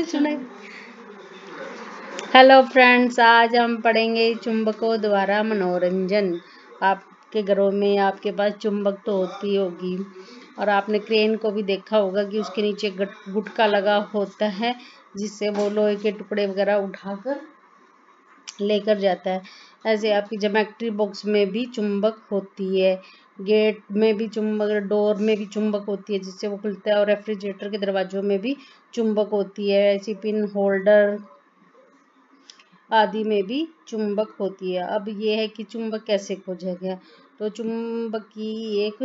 सुने। Hello friends, आज हम पढ़ेंगे चुंबकों द्वारा मनोरंजन। आपके घरों में आपके पास चुंबक तो होती होगी और आपने क्रेन को भी देखा होगा कि उसके नीचे गुटका लगा होता है, जिससे वो लोहे के टुकड़े वगैरह उठाकर लेकर जाता है। ऐसे आपकी ज्योमेट्री बॉक्स में भी चुंबक होती है, गेट में भी चुंबक, डोर में भी चुंबक होती है जिससे वो खुलता है, और रेफ्रिजरेटर के दरवाजों में भी चुंबक होती है। ऐसी पिन होल्डर आदि में भी चुंबक होती है। अब ये है कि चुंबक कैसे खोजा गया। तो चुंबक की एक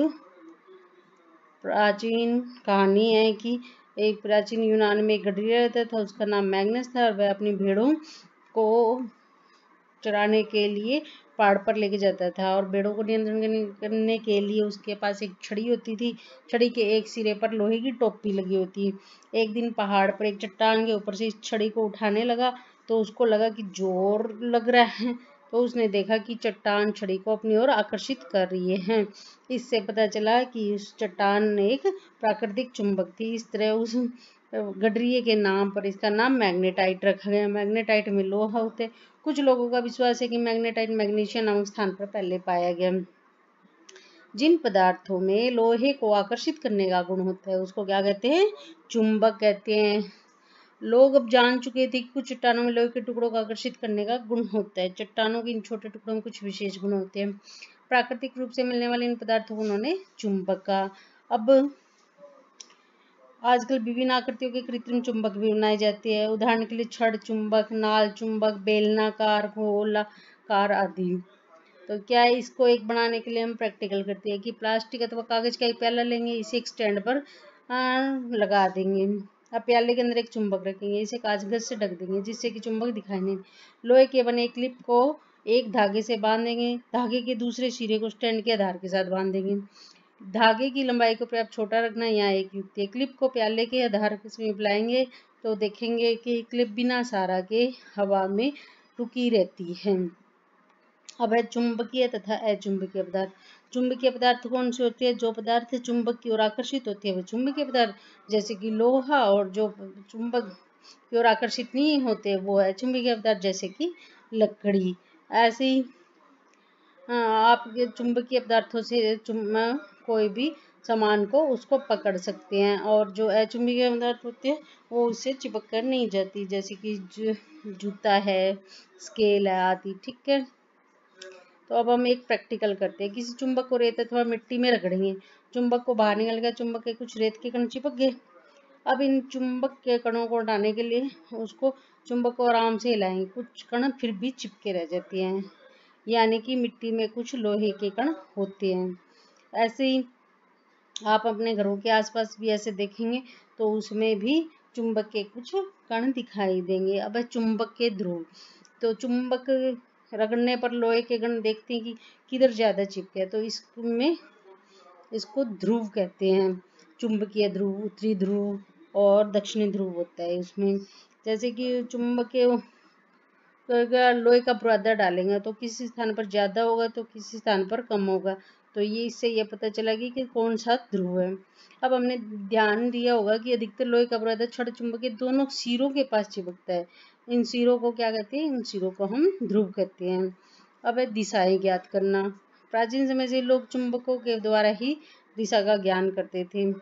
प्राचीन कहानी है कि एक प्राचीन यूनान में एक गडरिया रहता था, उसका नाम मैग्नस था, और वह अपनी भेड़ों को चराने के लिए पहाड़ पर लेके जाता था, और भेड़ों को नियंत्रण करने के लिए उसके पास एक छड़ी होती थी। छड़ी के एक सिरे पर लोहे की टोपी लगी होती है। एक दिन पहाड़ पर एक चट्टान के ऊपर से इस छड़ी को उठाने लगा तो उसको लगा कि जोर लग रहा है, तो उसने देखा कि चट्टान छड़ी को अपनी ओर आकर्षित कर रही है। इससे पता चला कि उस चट्टान एक प्राकृतिक चुंबक थी। इस तरह उस गडरिये के नाम पर इसका नाम मैग्नेटाइट रखा गया। मैग्नेटाइट में लोहा होते। कुछ लोगों का विश्वास है कि मैग्नेटाइट मैग्नीशियम नामक स्थान पर पहले पाया गया। जिन पदार्थों में लोहे को आकर्षित करने का गुण होता है उसको क्या कहते हैं? चुंबक कहते हैं। लोग अब जान चुके थे कि कुछ चट्टानों में लोहे के टुकड़ों को आकर्षित करने का गुण होता है। चट्टानों के इन छोटे टुकड़ों में कुछ विशेष गुण होते हैं। प्राकृतिक रूप से मिलने वाले इन पदार्थों को उन्होंने चुंबक कहा। अब आजकल विभिन्न आकृतियों के कृत्रिम चुंबक भी बनाए जाते हैं। उदाहरण के लिए छड़ चुंबक, नाल चुंबक, बेलनाकार, गोलाकार आदि। तो क्या है, इसको एक बनाने के लिए हम प्रैक्टिकल करते हैं कि प्लास्टिक अथवा कागज का एक प्याला लेंगे, इसे एक स्टैंड पर लगा देंगे। अब प्याले के अंदर एक चुंबक रखेंगे, इसे कागज से ढक देंगे जिससे कि चुंबक दिखाई नहीं। लोहे के बने क्लिप को एक धागे से बांधेंगे। धागे के दूसरे सिरे को स्टैंड के आधार के साथ बांधेंगे। धागे की लंबाई को पर्याप्त छोटा रखना यहाँ एक युक्ति है। क्लिप को प्याले के आधार के समीप लाएंगे तो देखेंगे कि क्लिप बिना सहारा के हवा में रुकी रहती है। अब है चुंबकीय तथा अचुंबकीय पदार्थ। चुंबकीय पदार्थ कौन से होते हैं? जो पदार्थ चुंबक की ओर आकर्षित होते हैं वो चुंबकीय पदार्थ, जैसे कि लोहा, और जो चुंबक की ओर आकर्षित नहीं होते वो है चुंबकीय पदार्थ, जैसे कि लकड़ी। ऐसे ही आप चुंबकीय पदार्थों से कोई भी सामान को उसको पकड़ सकते हैं, और जो अचुंबकीय पदार्थ होते हैं वो उससे चिपक कर नहीं जाती, जैसे कि जूता है, स्केल है आदि। ठीक है, तो अब हम एक प्रैक्टिकल करते हैं। किसी चुंबक को रेत अथवा मिट्टी में रगड़ेंगे। चुंबक को बाहर निकल गया, चुंबक के कुछ रेत के कण चिपक गए। अब इन चुंबक के कणों को हटाने के लिए उसको चुंबक को आराम से हिलाएंगे। कुछ कण फिर भी चिपके रह जाते हैं, यानी कि मिट्टी में कुछ लोहे के कण होते हैं। ऐसे ही आप अपने घरों के आसपास भी ऐसे देखेंगे तो उसमें भी चुंबक के कुछ कण दिखाई देंगे। अब है चुंबक के ध्रुव। तो चुंबक रगड़ने पर लोहे के कण देखते हैं कि किधर ज्यादा चिपके है, तो इसमें इसको ध्रुव कहते हैं। चुंबकीय ध्रुव, उत्तरी ध्रुव और दक्षिणी ध्रुव होता है इसमें। जैसे कि चुंबकीय अगर लोहे का बुरादा डालेंगे तो किसी स्थान पर ज्यादा होगा तो किसी स्थान पर कम होगा, तो ये इससे ये पता चलेगा कि कौन सा ध्रुव है। अब हमने ध्यान दिया होगा कि अधिकतर लोहे का बुरादा छड़ चुंबक के दोनों सिरों के पास चिपकता है। इन सिरों को क्या कहते हैं? इन सिरों को हम ध्रुव कहते हैं। अब है दिशाएं ज्ञात करना। प्राचीन समय से लोग चुंबकों के द्वारा ही दिशा का ज्ञान करते थे।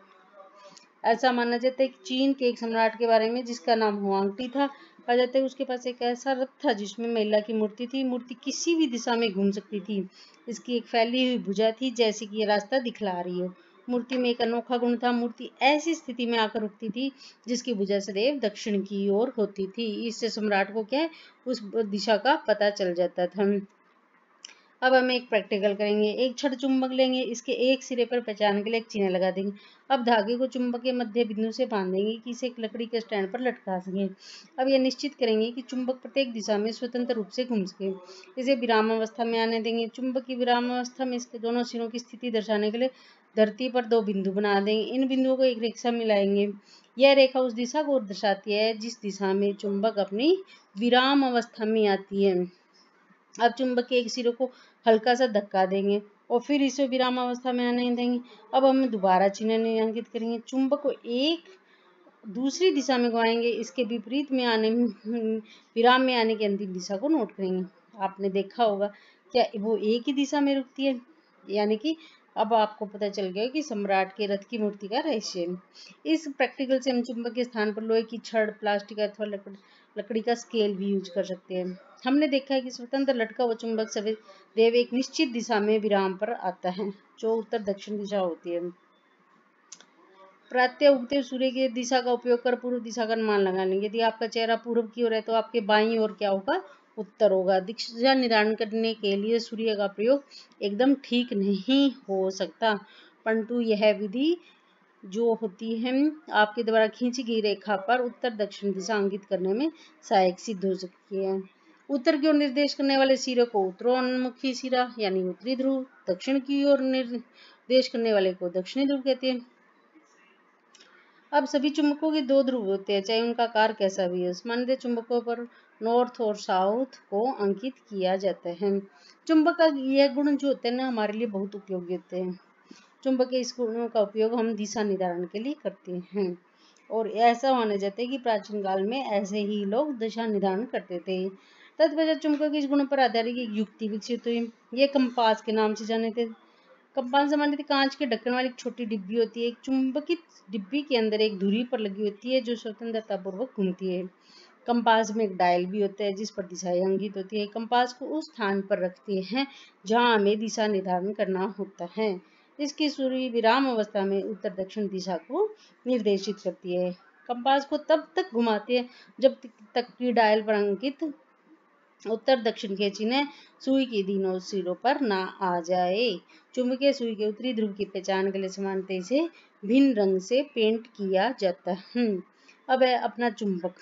ऐसा माना जाता है कि चीन के एक सम्राट के बारे में जिसका नाम हुआंगटी था। कहा जाता है उसके पास एक ऐसा रथ था जिसमें महिला की मूर्ति थी। मूर्ति किसी भी दिशा में घूम सकती थी। इसकी एक फैली हुई भुजा थी, जैसे कि ये रास्ता दिखला रही हो। मूर्ति में एक अनोखा गुण था, मूर्ति ऐसी स्थिति में आकर रुकती थी जिसकी भुजा सदैव दक्षिण की ओर होती थी। इससे सम्राट को क्या है, उस दिशा का पता चल जाता था। अब हम एक प्रैक्टिकल करेंगे। एक छड़ चुंबक लेंगे, इसके एक सिरे पर पहचान के लिए एक चिन्ह लगा देंगे। अब धागे को चुंबक के मध्य बिंदु से बांधेंगे कि इसे एक लकड़ी के स्टैंड पर लटका सकें। अब यह निश्चित करेंगे कि चुंबक प्रत्येक दिशा में स्वतंत्र रूप से घूम सके। इसे विराम अवस्था में आने देंगे। चुंबक की विराम अवस्था में इसके दोनों सिरों की स्थिति दर्शाने के लिए धरती पर 2 बिंदु बना देंगे। इन बिंदुओं को एक रेखा मिलाएंगे। यह रेखा उस दिशा को दर्शाती है जिस दिशा में चुंबक अपनी विराम अवस्था में आती है। अब चुंबक के एक सिरे को हल्का सा धक्का देंगे और फिर इसे विराम अवस्था में आने देंगे। अब हम दोबारा चिन्ह अंकित करेंगे। चुंबक को एक दूसरी दिशा में घुमाएंगे, इसके विपरीत में आने विराम में आने की अंतिम दिशा को नोट करेंगे। आपने देखा होगा क्या वो एक ही दिशा में रुकती है, यानी कि अब आपको पता चल गया कि सम्राट के रथ की मूर्ति का रहस्य। इस प्रैक्टिकल से हम चुंबक के स्थान पर लोहे की छड़, प्लास्टिक अथवा लकड़ी का स्केल भी यूज कर सकते हैं। हमने देखा है कि स्वतंत्र लटका हुआ चुंबक सदैव एक निश्चित दिशा में विराम पर आता है, जो उत्तर दक्षिण दिशा होती है। प्रातः उगते सूर्य की दिशा का उपयोग कर पूर्व दिशा का अनुमान लगा लेंगे। यदि आपका चेहरा पूर्व की ओर है तो आपके बाईं ओर क्या होगा, उत्तर होगा। दिशा निर्धारण करने के लिए सूर्य का प्रयोग एकदम ठीक नहीं हो सकता, परंतु यह विधि जो होती है आपके द्वारा खींची गई रेखा पर उत्तर दक्षिण दिशा अंकित करने में सहायक सिद्ध हो सकती है। उत्तर की ओर निर्देश करने वाले सिरे को उत्तरोन्मुखी सिरा यानी उत्तरी ध्रुव, दक्षिण की ओर निर्देश करने वाले को दक्षिणी ध्रुव कहते हैं। अब सभी चुंबकों के दो ध्रुव होते हैं, चाहे उनका आकार कैसा भी हो। सामान्यतः चुंबकों पर नॉर्थ और साउथ को अंकित किया जाता है। चुंबक का यह गुण जो होते हैं ना, हमारे लिए बहुत उपयोगी होते हैं। चुंबक के इस गुणों का उपयोग हम दिशा निर्धारण के लिए करते हैं, और ऐसा माना जाता है कि प्राचीन काल में ऐसे ही लोग दिशा निर्धारण करते थे। तत्पश्चात चुंबक के इस गुणों पर आधारित एक युक्ति विकसित हुई, ये कंपास के नाम से जाने थे। कंपास सामान्यतः कांच के ढक्कन वाली एक छोटी डिब्बी होती है। एक चुंबकित डिब्बी के अंदर एक धुरी पर लगी होती है जो स्वतंत्रता पूर्वक घूमती है। कंपास में एक डायल भी होता है जिस पर दिशाएं अंकित होती है। कंपास को उस स्थान पर रखते हैं जहां हमें दिशा निर्धारण करना होता है। इसकी सुई विराम अवस्था में उत्तर दक्षिण दिशा को निर्देशित करती है। कंपास को तब तक घुमाते हैं जब तक कि डायल पर अंकित उत्तर दक्षिण के चिन्ह सुई के तीनों सिरों पर ना आ जाए। चुंबकीय सुई के उत्तरी ध्रुव की पहचान के लिए सामान्यतः इसे भिन्न रंग से पेंट किया जाता है। अब है अपना चुंबक।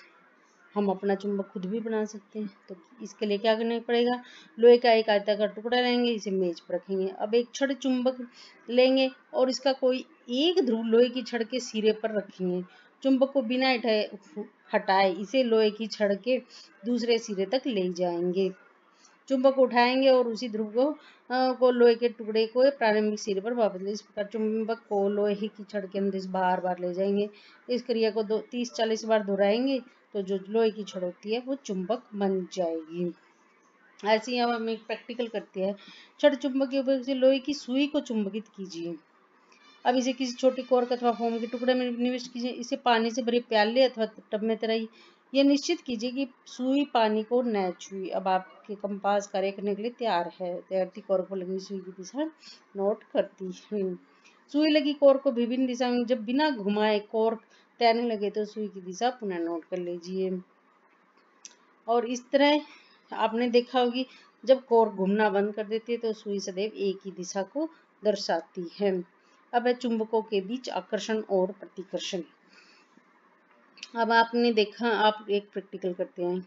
हम अपना चुंबक खुद भी बना सकते हैं, तो इसके लिए क्या करना पड़ेगा, लोहे का एक आयताकार टुकड़ा लेंगे, इसे मेज पर रखेंगे। अब एक छड़ चुंबक लेंगे और इसका कोई एक ध्रुव लोहे की छड़ के सिरे पर रखेंगे। चुंबक को बिना हटाए इसे लोहे की छड़ के दूसरे सिरे तक ले जाएंगे। चुंबक को उठाएंगे और उसी ध्रुव को लोहे के टुकड़े को प्रारंभिक सिरे पर वापस ले। इस प्रकार चुंबक को लोहे की छड़ के अंदर बार बार ले जाएंगे। इस क्रिया को 30-40 बार दोहराएंगे तो जो लोहे की छड़ होती है वो चुंबक बन जाएगी। ऐसे ही हम एक प्रैक्टिकल करते हैं। छड़ चुंबक के उपयोग से लोहे की सुई को चुंबकित कीजिए। अब इसे किसी छोटी कॉर्क अथवा फोम के टुकड़े में निविष्ट कीजिए। इसे पानी से भरे प्याले अथवा टब में तैराइए। यह निश्चित कीजिए कि सुई पानी को न छुए। अब आपके कंपास कार्य करने के लिए तैयार है। तैरती कॉर्क पर लगी सुई की दिशा नोट करती है। सुई लगी कॉर्क को विभिन्न दिशा में जब बिना घुमाए कॉर्क तैरने लगे तो सुई की दिशा पुनः नोट कर लीजिए। और इस तरह आपने देखा होगी जब कॉर्क घूमना बंद कर देती है तो सुई सदैव एक ही दिशा को दर्शाती है। अब है चुंबकों के बीच आकर्षण और प्रतिकर्षण। अब आपने देखा, आप एक प्रैक्टिकल करते हैं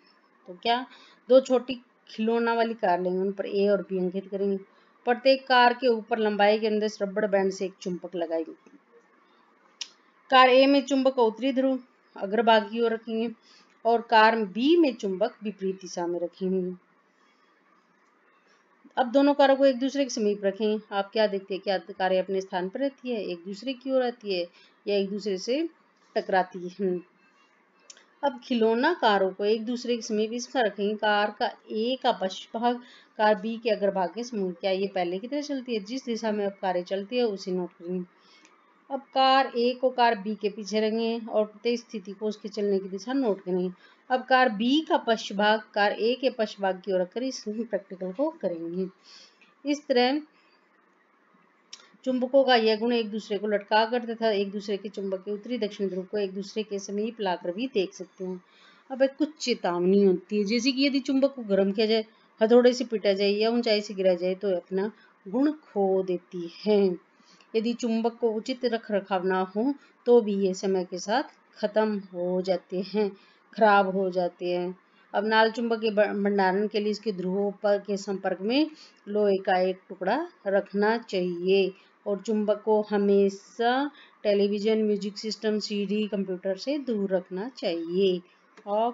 तो क्या, दो छोटी खिलौना वाली कार लेंगे, उन पर ए और बी अंकित करेंगे। प्रत्येक कार के ऊपर लंबाई के अंदर रबड़ बैंड से एक चुंबक लगाएंगे। कार ए में चुंबक उत्तरी ध्रुव अग्रभाग की ओर रखेंगे और कार बी में चुंबक विपरीत दिशा में रखेंगे। अब दोनों कारों को एक दूसरे के समीप रखें। आप क्या देखते हैं, क्या कारें अपने स्थान पर रहती है, एक दूसरे की ओर आती है या एक दूसरे से टकराती है। अब खिलौना कारों को एक दूसरे के समीप इस तरह रखेंगे। कार का ए का पश्च भाग कार बी के अग्रभाग के समूह। क्या ये पहले की तरह चलती है? जिस दिशा में अब कारें चलती है उसे नोट करेंगे। अब कार ए को कार बी के पीछे रखेंगे और प्रत्येक स्थिति को उसके चलने की दिशा नोट करेंगे। अब कार बी का पश्च भाग कार ए के पश्च भाग की ओर रखकर इस प्रैक्टिकल को करेंगे। इस तरह चुंबकों का यह गुण एक दूसरे को लटका कर तथा एक दूसरे के चुंबक के उत्तरी दक्षिण ध्रुव को एक दूसरे के समीप लाकर भी देख सकते हैं। अब एक कुछ चेतावनी होती है, जैसे कि यदि चुंबक को गर्म किया जाए, हथौड़े से पीटा जाए या ऊंचाई से गिरा जाए तो अपना गुण खो देती है। यदि चुंबक को उचित रख रखाव ना हो तो भी ये समय के साथ खत्म हो जाते हैं, खराब हो जाते हैं। अब नाल चुंबक के भंडारण के लिए इसके ध्रुवों पर के संपर्क में लोहे का एक टुकड़ा रखना चाहिए और चुंबक को हमेशा television, music system, CD, computer से दूर रखना चाहिए। और